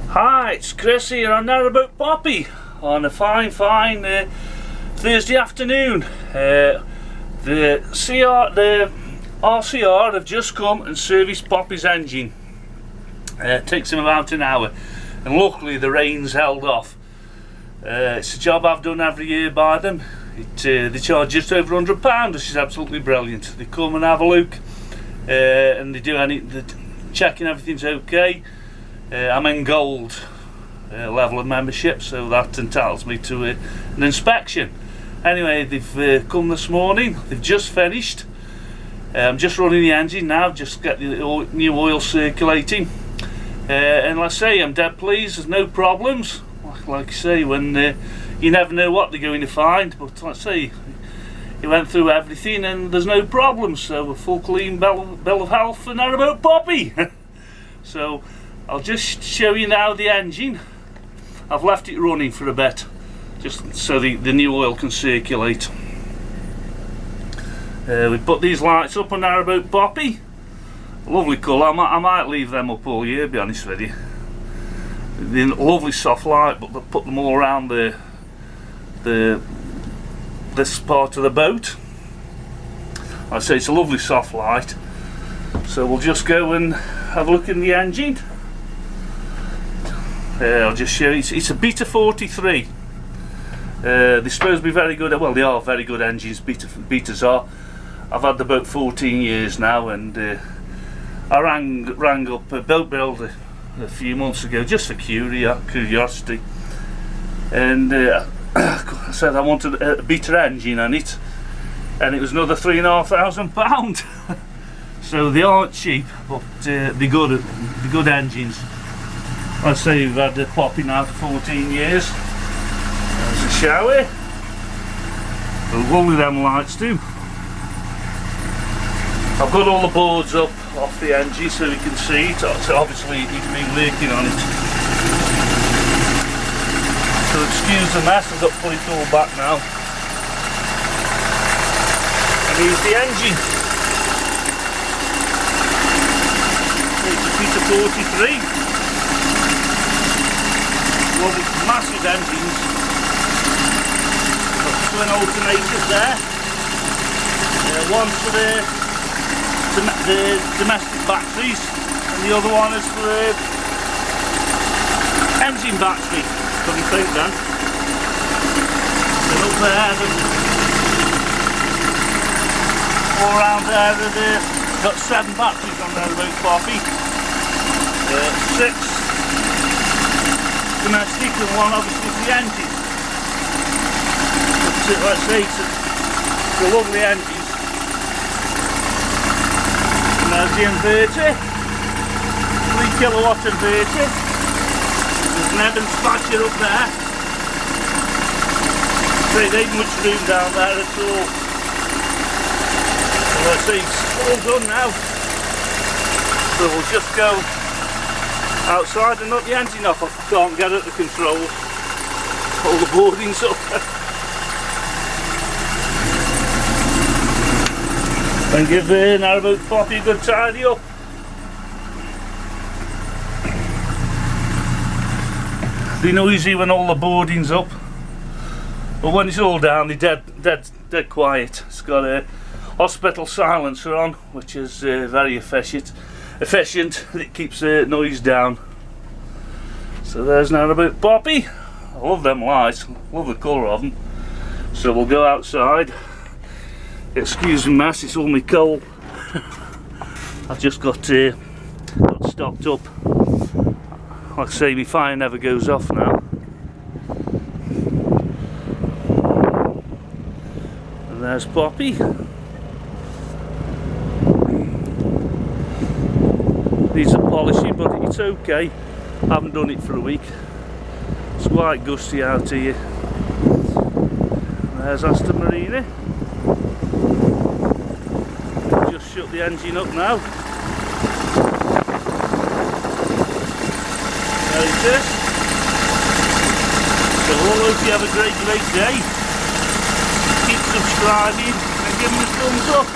Hi, it's Chris here on Narrowboat Poppy on a fine Thursday afternoon. The RCR have just come and serviced Poppy's engine. It takes them about an hour, and luckily the rain's held off. It's a job I've done every year by them. They charge just over £100, which is absolutely brilliant. They come and have a look, and they do checking everything's okay. I'm in gold level of membership, so that entitles me to an inspection. Anyway, they've come this morning. They've just finished. I'm just running the engine now, just get the new oil circulating, and let's say I'm dead pleased. There's no problems. Like I say, when you never know what they're going to find, but let's say he went through everything and there's no problems. So a full clean bill of health for Narrowboat Poppy. So I'll just show you now the engine. I've left it running for a bit, just so the new oil can circulate. We put these lights up on Narrowboat Poppy. Lovely colour. I might leave them up all year, to be honest with you. They're lovely soft light, but they put them all around this part of the boat. Like I say, it's a lovely soft light. So we'll just go and have a look in the engine. I'll just show you. It's a Beta 43. They're supposed to be very good. Well, they are very good engines. Betas are. I've had the boat 14 years now, and I rang up a boat builder a few months ago just for curiosity, and I said I wanted a Beta engine on it, and it was another £3,500. So they aren't cheap, but they're good engines. I say we've had the Poppy now for 14 years. There's a shower. Lovely them lights too. I've got all the boards up off the engine so you can see it. So obviously he's been working on it. So excuse the mess, I've got to put it all back now. And here's the engine. It's a Beta 43. Lovely, massive engines. Got twin alternators there. One for the domestic batteries, and the other one is for the engine battery. Couldn't think then. And up there, all around there, they've got 7 batteries on there about Poppy. 6 domestic and 1 obviously for the engine. But let's say it's a lovely engine. And there's the inverter, 3 kilowatt inverter. There's an Evans patcher up there. So there ain't much room down there at all. So let's see, it's all done now. So we'll just go outside and knock the engine off. I can't get at the controls. All the boarding's up. And give Narrowboat Poppy a good tidy up. They're noisy when all the boarding's up, but when it's all down they're dead quiet. It's got a hospital silencer on, which is very efficient. It keeps the noise down. So there's Narrowboat Poppy. I love them lights, love the colour of them. So we'll go outside. Excuse me mess, it's all my coal. I've just got stocked up. Like I say, my fire never goes off now. And there's Poppy. Needs a polishing, but it's okay. I haven't done it for a week. It's quite gusty out here. There's Aston Marina. Just shut the engine up now. There it is. So I hope you have a great day. Keep subscribing and give me a thumbs up.